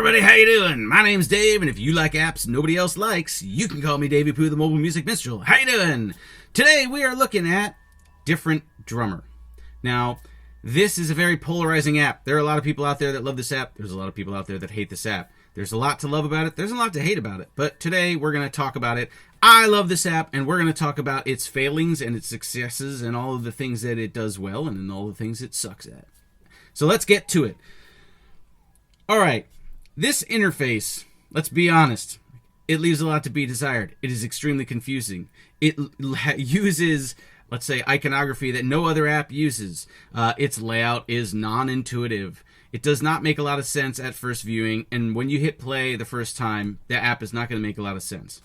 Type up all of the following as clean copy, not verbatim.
everybody, how you doing? My name's Dave, and if you like apps nobody else likes, you can call me Daveypoo, the mobile music minstrel. How you doing? Today we are looking at Different Drummer. Now, this is a very polarizing app. There are a lot of people out there that love this app. There's a lot of people out there that hate this app. There's a lot to love about it. There's a lot to hate about it. But today we're going to talk about it. I love this app, and we're going to talk about its failings and its successes and all of the things that it does well and all the things it sucks at. So let's get to it. All right. This interface, let's be honest, it leaves a lot to be desired. It is extremely confusing. It uses, let's say, iconography that no other app uses. Its layout is non-intuitive. It does not make a lot of sense at first viewing, and when you hit play the first time, the app is not going to make a lot of sense.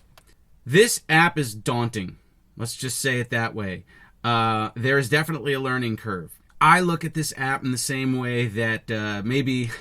This app is daunting. Let's just say it that way. There is definitely a learning curve. I look at this app in the same way that maybe...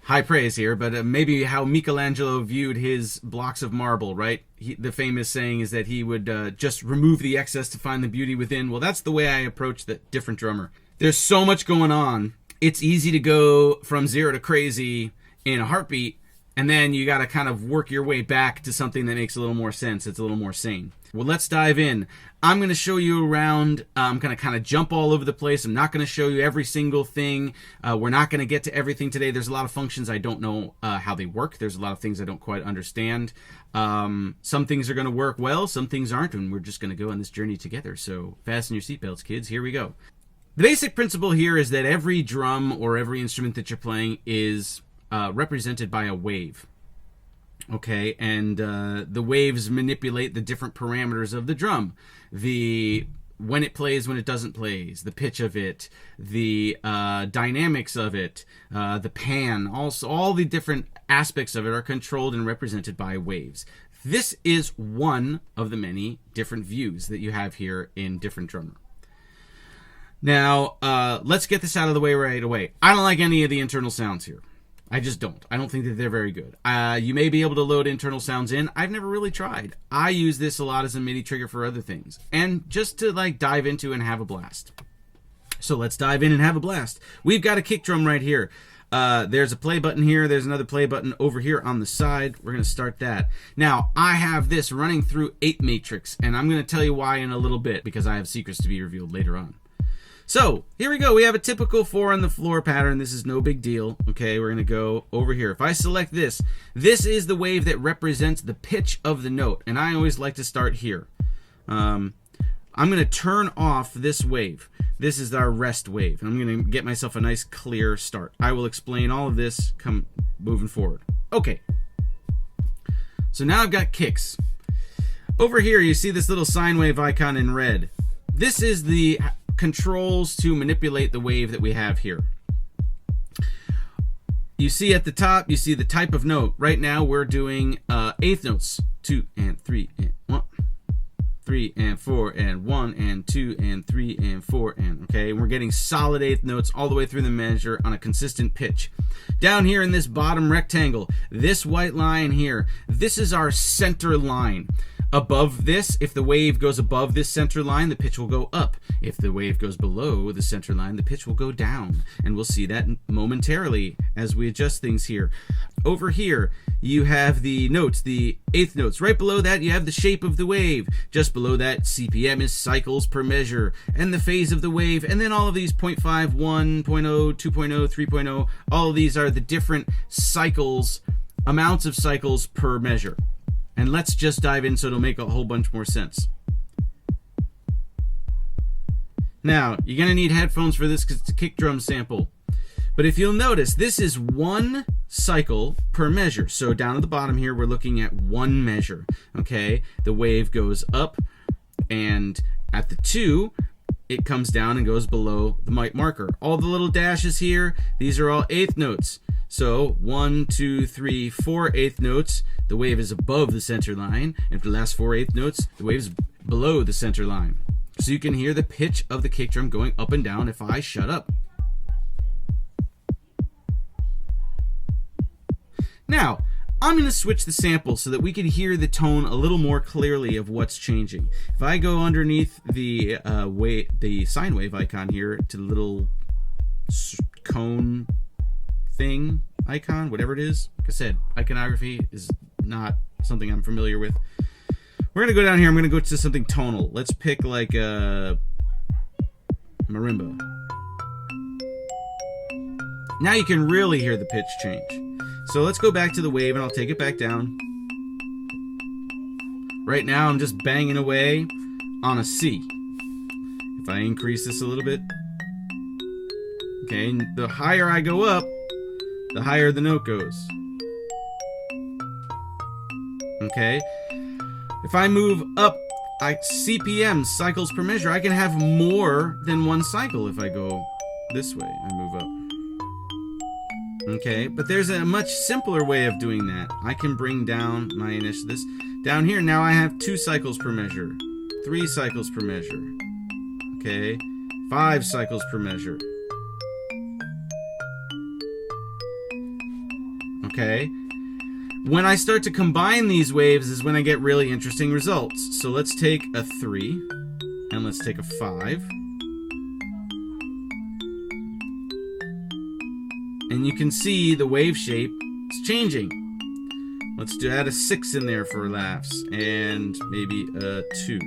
high praise here, but maybe how Michelangelo viewed his blocks of marble, right? The famous saying is that he would just remove the excess to find the beauty within. Well, that's the way I approach the Different Drummer. There's so much going on. It's easy to go from zero to crazy in a heartbeat, and then you got to kind of work your way back to something that makes a little more sense. It's a little more sane. Well, let's dive in. I'm going to show you around. I'm going to kind of jump all over the place. I'm not going to show you every single thing. We're not going to get to everything today. There's a lot of functions I don't know how they work. There's a lot of things I don't quite understand. Some things are going to work well. Some things aren't, and we're just going to go on this journey together. So fasten your seatbelts, kids. Here we go. The basic principle here is that every drum or every instrument that you're playing is represented by a wave. Okay, and the waves manipulate the different parameters of the drum. When it plays, when it doesn't play, the pitch of it, the dynamics of it, the pan, also all the different aspects of it are controlled and represented by waves. This is one of the many different views that you have here in Different Drummer. Now, let's get this out of the way right away. I don't like any of the internal sounds here. I just don't. I don't think that they're very good. You may be able to load internal sounds in. I've never really tried. I use this a lot as a MIDI trigger for other things. And just to like dive into and have a blast. So let's dive in and have a blast. We've got a kick drum right here. There's a play button here. There's another play button over here on the side. We're going to start that. Now, I have this running through 8 matrix. And I'm going to tell you why in a little bit because I have secrets to be revealed later on. So, here we go. We have a typical 4 on the floor pattern. This is no big deal. Okay, we're going to go over here. If I select this, this is the wave that represents the pitch of the note. And I always like to start here. I'm going to turn off this wave. This is our rest wave. And I'm going to get myself a nice clear start. I will explain all of this moving forward. Okay. So now I've got kicks. Over here, you see this little sine wave icon in red. This is the controls to manipulate the wave that we have here. You see at the top, you see the type of note. Right now we're doing eighth notes. 2 and 3 and 1, 3 and 4 and 1 and 2 and 3 and 4 and okay. We're getting solid eighth notes all the way through the measure on a consistent pitch. Down here in this bottom rectangle, this white line here, this is our center line. Above this, if the wave goes above this center line, the pitch will go up. If the wave goes below the center line, the pitch will go down. And we'll see that momentarily as we adjust things here. Over here, you have the notes, the eighth notes. Right below that, you have the shape of the wave. Just below that, CPM is cycles per measure. And the phase of the wave. And then all of these 0.5, 1.0, 2.0, 3.0. All of these are the different cycles, amounts of cycles per measure. And let's just dive in so it'll make a whole bunch more sense. Now, you're going to need headphones for this because it's a kick drum sample. But if you'll notice, this is one cycle per measure. So down at the bottom here, we're looking at one measure. Okay, the wave goes up, and at the 2, it comes down and goes below the mic marker. All the little dashes here, these are all eighth notes. So 1, 2, 3, 4 eighth notes. The wave is above the center line. And for the last 4 eighth notes, the wave is below the center line. So you can hear the pitch of the kick drum going up and down if I shut up. Now, I'm going to switch the sample so that we can hear the tone a little more clearly of what's changing. If I go underneath the sine wave icon here to the little cone thing icon, whatever it is. Like I said, iconography is not something I'm familiar with. We're going to go down here. I'm going to go to something tonal. Let's pick like a marimba. Now you can really hear the pitch change. So let's go back to the wave and I'll take it back down. Right now I'm just banging away on a C. If I increase this a little bit, okay, and the higher I go up, the higher the note goes. Okay, if I move up, CPM, cycles per measure, I can have more than one cycle if I go this way and move up. Okay, but there's a much simpler way of doing that. I can bring down my initial this down here. Now I have 2 cycles per measure, 3 cycles per measure. Okay, 5 cycles per measure. Okay, when I start to combine these waves is when I get really interesting results. So let's take a 3 and let's take a 5. And you can see the wave shape is changing. Let's add a 6 in there for laughs and maybe a 2.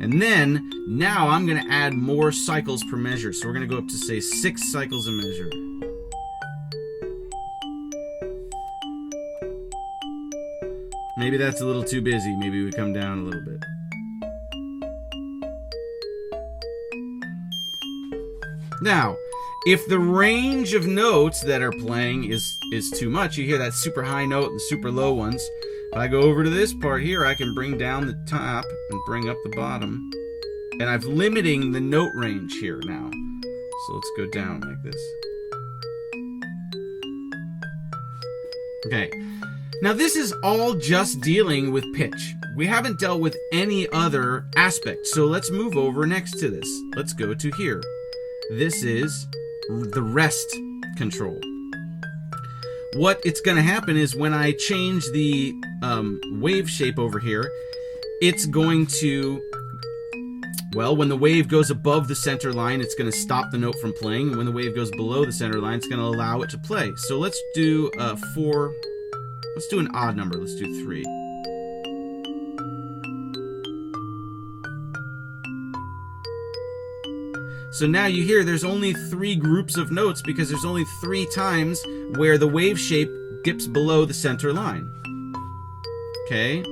And then now I'm going to add more cycles per measure. So we're going to go up to say 6 cycles a measure. Maybe that's a little too busy. Maybe we come down a little bit. Now, if the range of notes that are playing is too much, you hear that super high note and super low ones. If I go over to this part here, I can bring down the top and bring up the bottom. And I'm limiting the note range here now. So let's go down like this. Okay. Now this is all just dealing with pitch. We haven't dealt with any other aspect. So let's move over next to this. Let's go to here. This is the rest control. What it's going to happen is when I change the wave shape over here, it's going to, well, when the wave goes above the center line, it's going to stop the note from playing. And when the wave goes below the center line, it's going to allow it to play. So let's do 4. Let's do an odd number. Let's do 3. So now you hear there's only 3 groups of notes because there's only 3 times where the wave shape dips below the center line. Okay?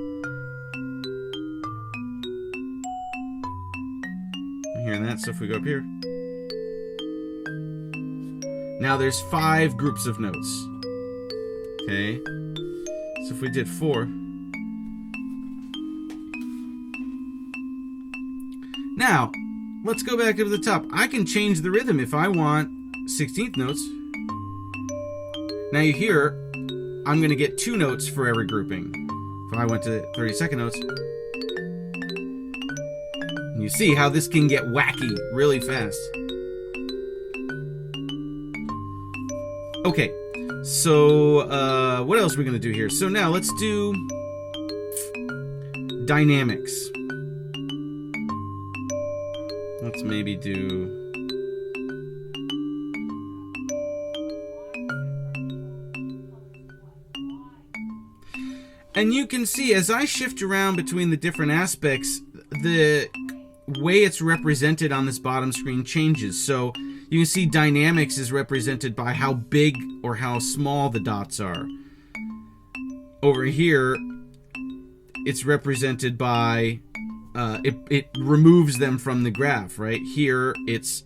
I'm hearing that, so if we go up here. Now there's 5 groups of notes. Okay? So if we did 4. Now, let's go back up to the top. I can change the rhythm if I want 16th notes. Now you hear, I'm going to get 2 notes for every grouping. If I went to 32nd notes, and you see how this can get wacky really fast. Okay, so what else are we going to do here? So now let's do dynamics. Let's maybe do... And you can see as I shift around between the different aspects, the way it's represented on this bottom screen changes. So you can see dynamics is represented by how big or how small the dots are. Over here, it's represented by... it removes them from the graph, right? Here, it's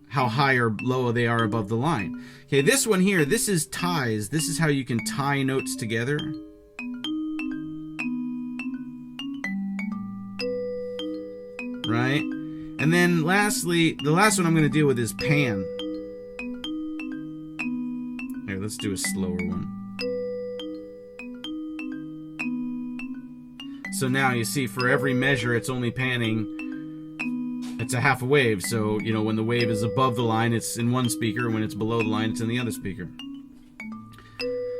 how high or low they are above the line. Okay, this one here, this is ties. This is how you can tie notes together. Right? And then lastly, the last one I'm going to deal with is pan. Here, let's do a slower one. So now you see for every measure it's only panning, it's a half a wave. So, you know, when the wave is above the line, it's in one speaker. When it's below the line, it's in the other speaker.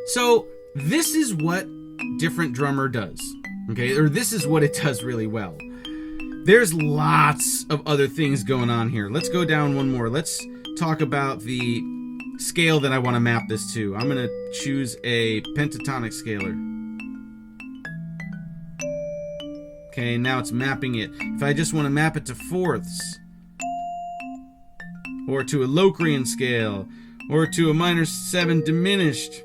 So this is what different drummer does. Okay, or this is what it does really well. There's lots of other things going on here. Let's go down one more. Let's talk about the scale that I want to map this to. I'm going to choose a pentatonic scalar. Okay, now it's mapping it. If I just want to map it to fourths, or to a Locrian scale, or to a minor 7 diminished,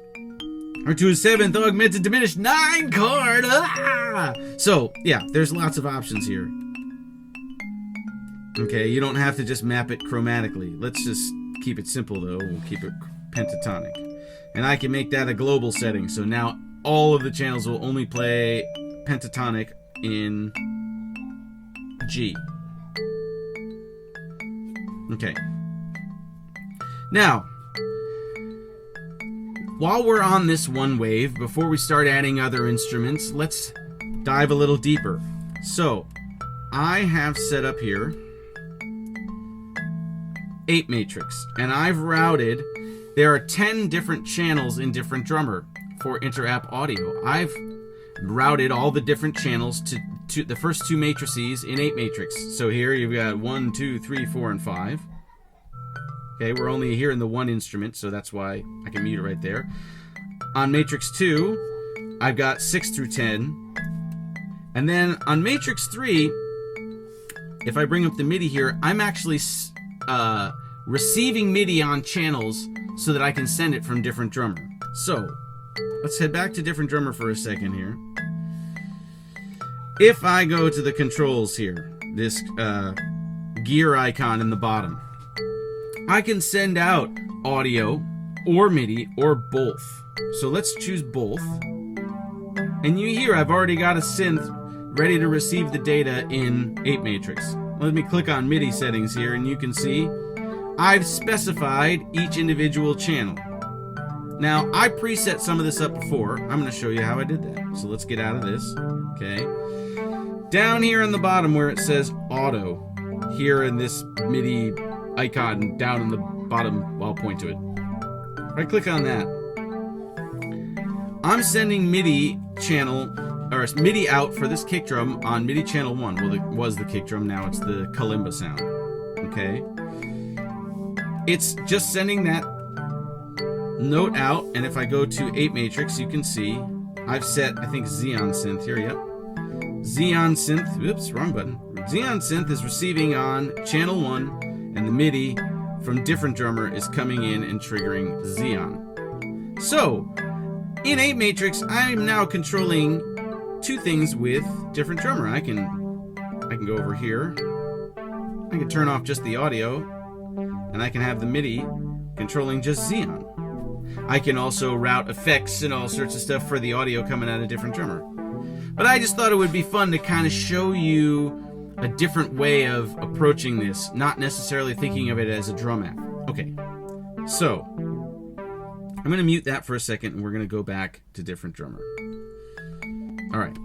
or to a 7th augmented diminished 9 chord. So, yeah, there's lots of options here. Okay, you don't have to just map it chromatically. Let's just keep it simple, though. We'll keep it pentatonic. And I can make that a global setting, so now all of the channels will only play pentatonic in G. Okay. Now, while we're on this one wave, before we start adding other instruments, let's dive a little deeper. So, I have set up here 8 matrix, and I've routed, there are 10 different channels in different drummer for inter-app audio. I've routed all the different channels to the first 2 matrices in 8 matrix. So here you've got 1, 2, 3, 4, and 5. Okay, we're only hearing the one instrument, so that's why I can mute it right there. On matrix 2, I've got 6 through 10. And then on matrix 3, if I bring up the MIDI here, I'm actually receiving MIDI on channels so that I can send it from different drummer. So, let's head back to different drummer for a second here. If I go to the controls here, this gear icon in the bottom, I can send out audio or MIDI or both. So let's choose both. And you hear I've already got a synth ready to receive the data in 8 matrix. Let me click on MIDI settings here, and you can see I've specified each individual channel. Now, I preset some of this up before. I'm going to show you how I did that. So let's get out of this. Okay. Down here on the bottom where it says auto, here in this MIDI icon down in the bottom, I'll point to it. If I click on that, I'm sending MIDI channel, or MIDI out for this kick drum on MIDI channel 1. Well, it was the kick drum, now it's the kalimba sound. Okay? It's just sending that note out, and if I go to 8 matrix, you can see I've set, I think, Xeon synth here, yep. Xeon synth, oops, wrong button. Xeon synth is receiving on channel 1, and the MIDI from different drummer is coming in and triggering Xeon. So, in 8 matrix, I'm now controlling 2 things with different drummer. I can go over here. I can turn off just the audio, and I can have the MIDI controlling just Xeon. I can also route effects and all sorts of stuff for the audio coming out of different drummer. But I just thought it would be fun to kind of show you a different way of approaching this, not necessarily thinking of it as a drum app. Okay, so I'm going to mute that for a second, and we're going to go back to different drummer. All right.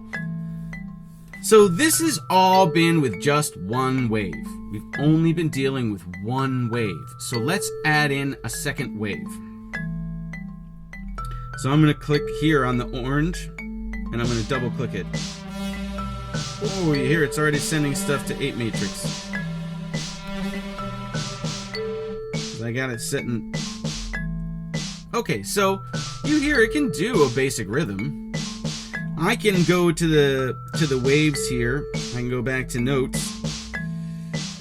So this has all been with just one wave. We've only been dealing with one wave. So let's add in a second wave. So I'm going to click here on the orange, and I'm going to double click it. Oh, you hear it's already sending stuff to 8 matrix. I got it setting. Okay, so you hear it can do a basic rhythm. I can go to the waves here. I can go back to notes,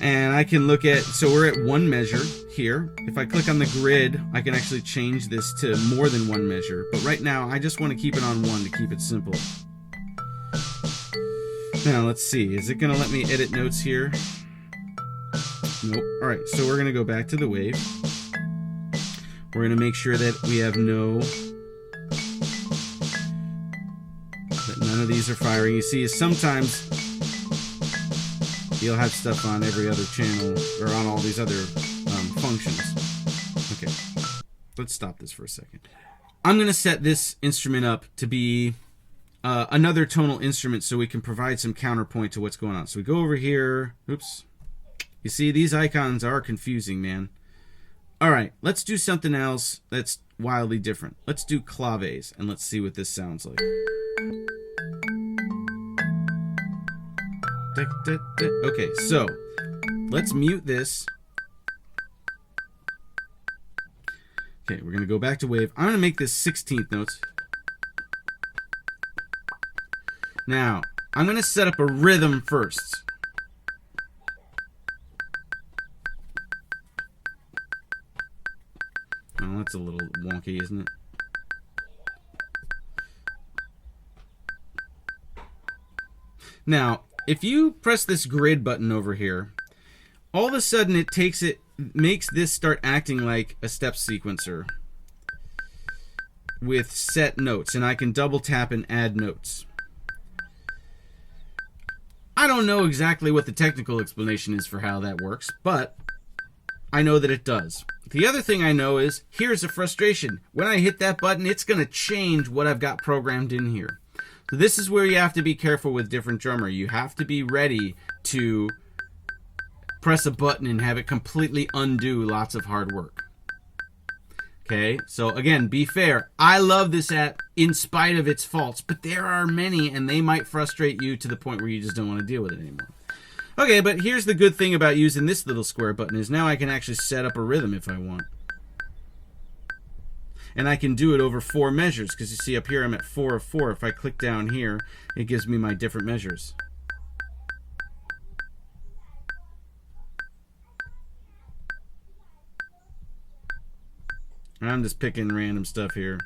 and I can look at, so we're at 1 measure here. If I click on the grid, I can actually change this to more than 1 measure. But right now, I just want to keep it on 1 to keep it simple. Now, let's see. Is it going to let me edit notes here? Nope. All right, so we're going to go back to the wave. We're going to make sure that we have that none of these are firing. You see, sometimes you'll have stuff on every other channel, or on all these other functions. Okay, let's stop this for a second. I'm going to set this instrument up to be another tonal instrument so we can provide some counterpoint to what's going on. So we go over here. Oops. You see, these icons are confusing, man. All right, let's do something else that's wildly different. Let's do claves, and let's see what this sounds like. Okay, so let's mute this. Okay, we're going to go back to wave. I'm going to make this 16th notes. Now, I'm going to set up a rhythm first. Oh, that's a little wonky, isn't it? Now, if you press this grid button over here, all of a sudden it makes this start acting like a step sequencer with set notes, and I can double tap and add notes. I don't know exactly what the technical explanation is for how that works, but I know that it does. The other thing I know is, here's a frustration. When I hit that button, it's going to change what I've got programmed in here. So this is where you have to be careful with different drummer. You have to be ready to press a button and have it completely undo lots of hard work. Okay, so again, be fair. I love this app in spite of its faults, but there are many, and they might frustrate you to the point where you just don't want to deal with it anymore. Okay, but here's the good thing about using this little square button is now I can actually set up a rhythm if I want. And I can do it over 4 measures, because you see up here I'm at 4 of 4. If I click down here, it gives me my different measures. I'm just picking random stuff here.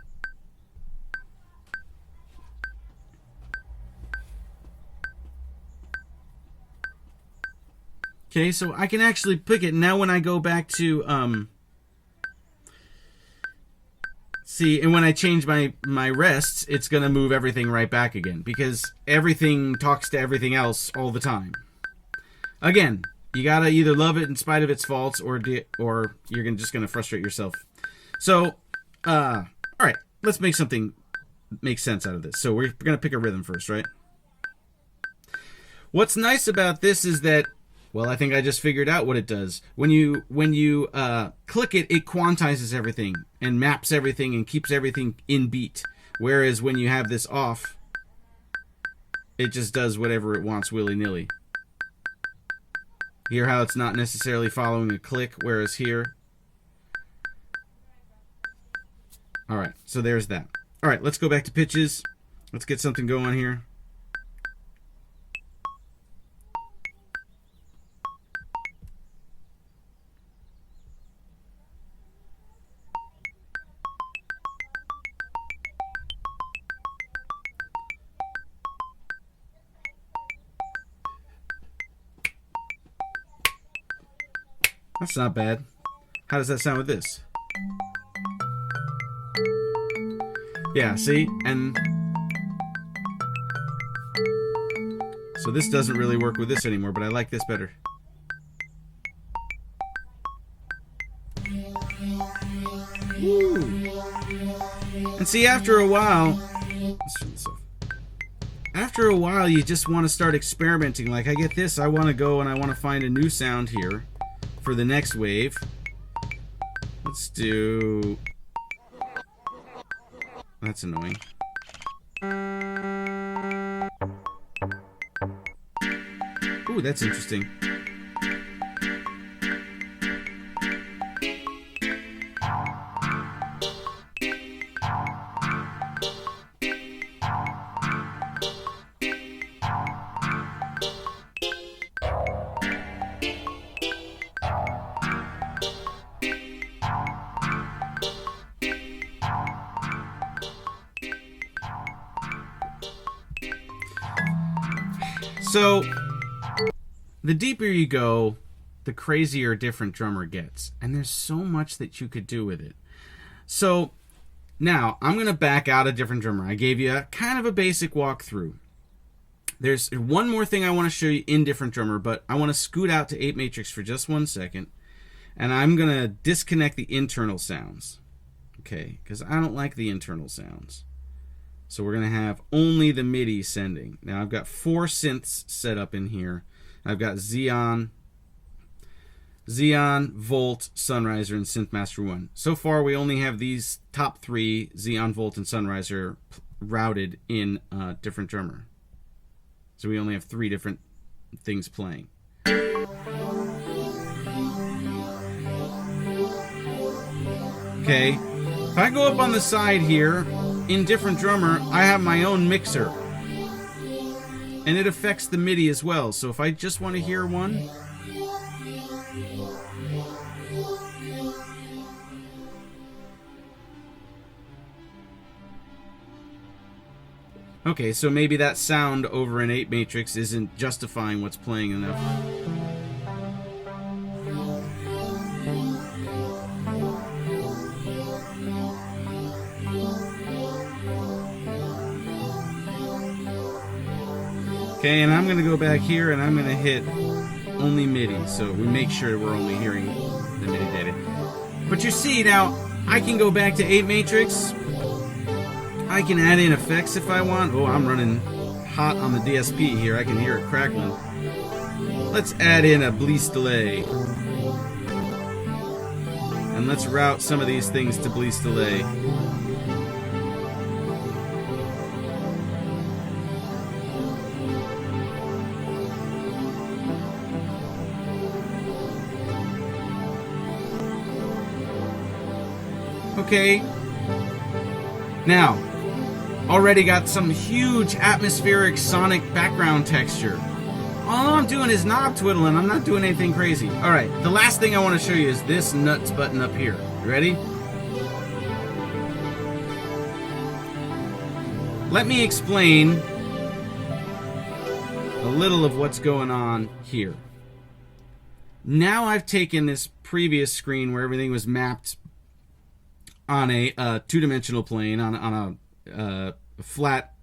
Okay, so I can actually pick it. Now when I go back to, see, and when I change my rests, it's going to move everything right back again, because everything talks to everything else all the time. Again, you got to either love it in spite of its faults, or you're just going to frustrate yourself. So, all right, let's make something make sense out of this. So we're going to pick a rhythm first, right? What's nice about this is that, well, I think I just figured out what it does. When you click it, it quantizes everything and maps everything and keeps everything in beat. Whereas when you have this off, it just does whatever it wants willy-nilly. Hear how it's not necessarily following a click, whereas here... Alright, so there's that. Alright, let's go back to pitches. Let's get something going here. That's not bad. How does that sound with this? Yeah, see? And so this doesn't really work with this anymore, but I like this better. Woo. And see, after a while, you just want to start experimenting. Like, I get this, I want to go and I want to find a new sound here for the next wave. Let's do... That's annoying. Ooh, that's interesting. So, the deeper you go, the crazier a different drummer gets. And there's so much that you could do with it. So, now, I'm going to back out a different drummer. I gave you kind of a basic walkthrough. There's one more thing I want to show you in different drummer, but I want to scoot out to 8 Matrix for just 1 second. And I'm going to disconnect the internal sounds. Okay, because I don't like the internal sounds. So we're going to have only the MIDI sending. Now I've got 4 synths set up in here. I've got Xeon, Volt, Sunriser, and Synthmaster 1. So far we only have these top 3, Xeon, Volt, and Sunriser, routed in a different drummer. So we only have 3 different things playing. Okay. If I go up on the side here, in different drummer, I have my own mixer. And it affects the MIDI as well. So if I just want to hear one... Okay, so maybe that sound over an 8 matrix isn't justifying what's playing enough. Okay, and I'm going to go back here and I'm going to hit only MIDI, so we make sure we're only hearing the MIDI data. But you see now, I can go back to 8 matrix. I can add in effects if I want. Oh, I'm running hot on the DSP here. I can hear it crackling. Let's add in a bleach delay. And let's route some of these things to bleach delay. Okay. Now, already got some huge atmospheric sonic background texture. All I'm doing is knob twiddling. I'm not doing anything crazy. Alright, the last thing I want to show you is this nuts button up here. You ready? Let me explain a little of what's going on here. Now I've taken this previous screen where everything was mapped on a two-dimensional plane, on a flat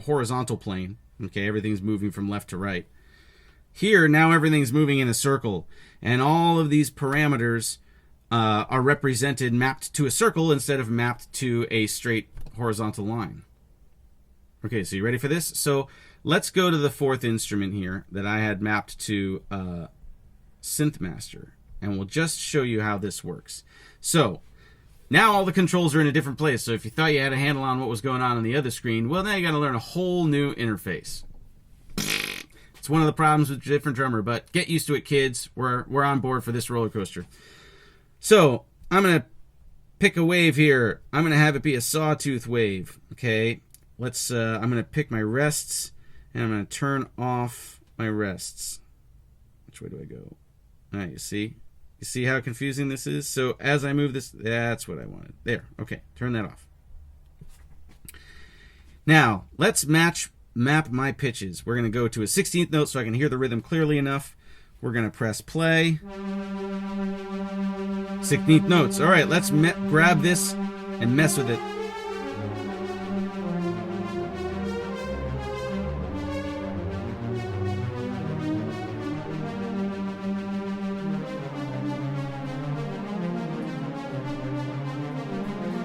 horizontal plane. Okay, everything's moving from left to right. Here, now everything's moving in a circle, and all of these parameters are represented, mapped to a circle instead of mapped to a straight horizontal line. Okay, so you ready for this? So let's go to the fourth instrument here that I had mapped to Synth Master, and we'll just show you how this works. So now all the controls are in a different place, so if you thought you had a handle on what was going on the other screen, well, now you got to learn a whole new interface. It's one of the problems with different drummer, but get used to it, kids. We're on board for this roller coaster. So I'm going to pick a wave here. I'm going to have it be a sawtooth wave. Okay, let's. I'm going to pick my rests, and I'm going to turn off my rests. Which way do I go? All right, you see? You see how confusing this is? So as I move this, that's what I wanted. There, okay, turn that off. Now, let's map my pitches. We're going to go to a 16th note so I can hear the rhythm clearly enough. We're going to press play. 16th notes. All right, let's grab this and mess with it.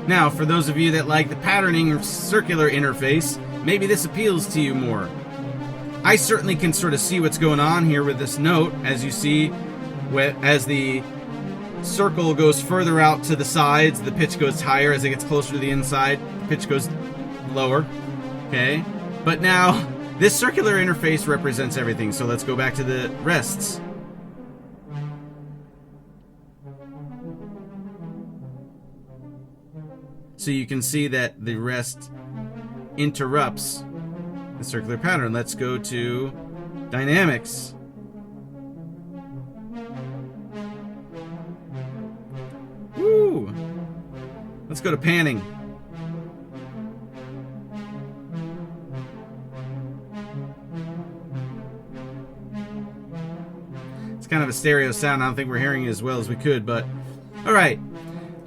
Now, for those of you that like the patterning or circular interface, maybe this appeals to you more. I certainly can sort of see what's going on here with this note. As you see, as the circle goes further out to the sides, the pitch goes higher. As it gets closer to the inside, the pitch goes lower. Okay? But now, this circular interface represents everything. So let's go back to the rests. So you can see that the rest interrupts the circular pattern. Let's go to dynamics. Woo! Let's go to panning. It's kind of a stereo sound. I don't think we're hearing it as well as we could, but all right.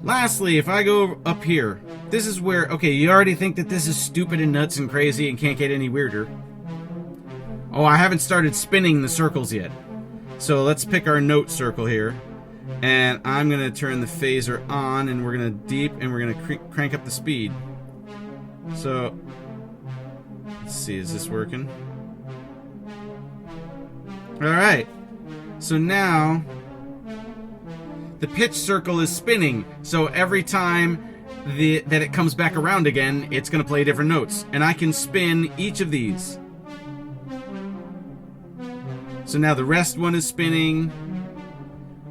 Lastly, if I go up here, this is where, okay, you already think that this is stupid and nuts and crazy and can't get any weirder. Oh, I haven't started spinning the circles yet. So let's pick our note circle here. And I'm going to turn the phaser on, and we're going to deep, and we're going to crank up the speed. So, let's see, is this working? Alright, so now the pitch circle is spinning, so every time that it comes back around again, it's going to play different notes. And I can spin each of these. So now the rest one is spinning.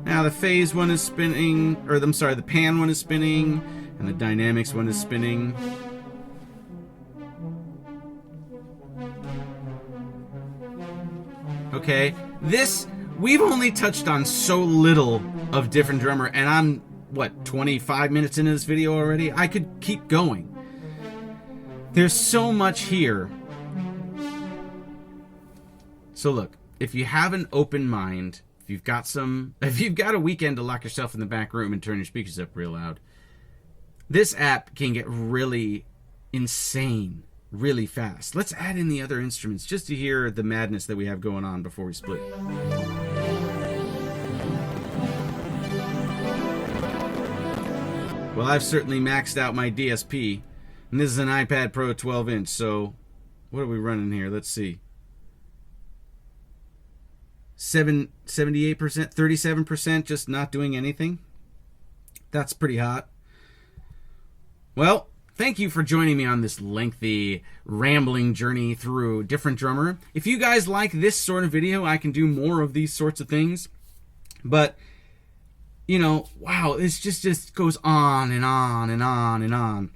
Now the phase one is spinning, or I'm sorry, the pan one is spinning. And the dynamics one is spinning. Okay, we've only touched on so little of Different Drummer, and I'm, what, 25 minutes into this video already? I could keep going. There's so much here. So look, if you have an open mind, if you've got a weekend to lock yourself in the back room and turn your speakers up real loud, this app can get really insane really fast. Let's add in the other instruments just to hear the madness that we have going on before we split. Well, I've certainly maxed out my DSP, and this is an iPad Pro 12-inch, so what are we running here? Let's see. 78%, 37% just not doing anything. That's pretty hot. Well, thank you for joining me on this lengthy, rambling journey through Different Drummer. If you guys like this sort of video, I can do more of these sorts of things. But, you know, wow, this just goes on and on and on and on.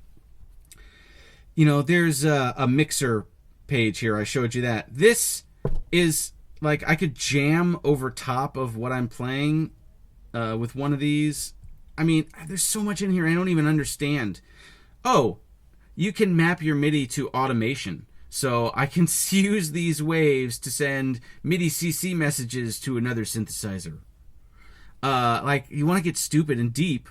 You know, there's a mixer page here. I showed you that. This is, like, I could jam over top of what I'm playing with one of these. I mean, there's so much in here I don't even understand. Oh, you can map your MIDI to automation. So I can use these waves to send MIDI CC messages to another synthesizer. Like, you want to get stupid and deep.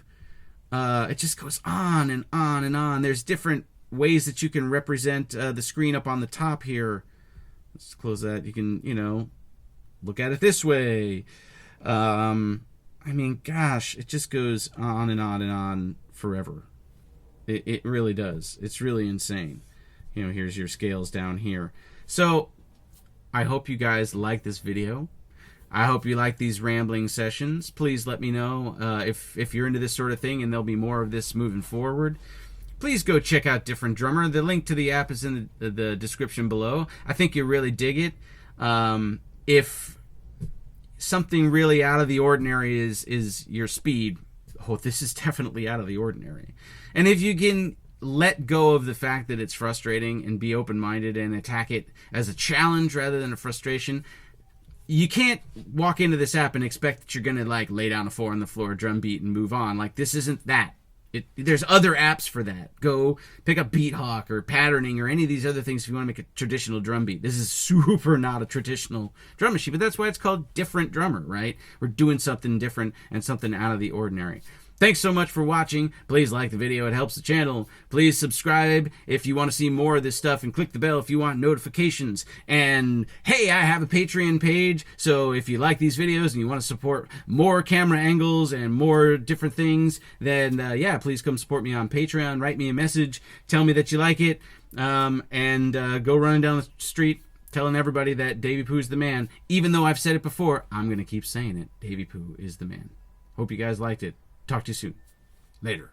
It just goes on and on and on. There's different ways that you can represent the screen up on the top here. Let's close that. You can, you know, look at it this way. I mean, gosh, it just goes on and on and on forever. It really does. It's really insane. You know, here's your scales down here. So, I hope you guys like this video. I hope you like these rambling sessions. Please let me know if you're into this sort of thing, and there'll be more of this moving forward. Please go check out Different Drummer. The link to the app is in the description below. I think you'll really dig it. If something really out of the ordinary is your speed, oh, this is definitely out of the ordinary. And if you can let go of the fact that it's frustrating and be open-minded and attack it as a challenge rather than a frustration, you can't walk into this app and expect that you're going to, like, lay down a 4-on-the-floor drum beat and move on. Like, this isn't that. There's other apps for that. Go pick up Beat Hawk or Patterning or any of these other things if you want to make a traditional drum beat. This is super not a traditional drum machine, but that's why it's called Different Drummer, right? We're doing something different and something out of the ordinary. Thanks so much for watching. Please like the video. It helps the channel. Please subscribe if you want to see more of this stuff, and click the bell if you want notifications. And hey, I have a Patreon page, so if you like these videos and you want to support more camera angles and more different things, then yeah, please come support me on Patreon. Write me a message. Tell me that you like it. And go running down the street telling everybody that Daveypoo is the man. Even though I've said it before, I'm going to keep saying it. Daveypoo is the man. Hope you guys liked it. Talk to you soon. Later.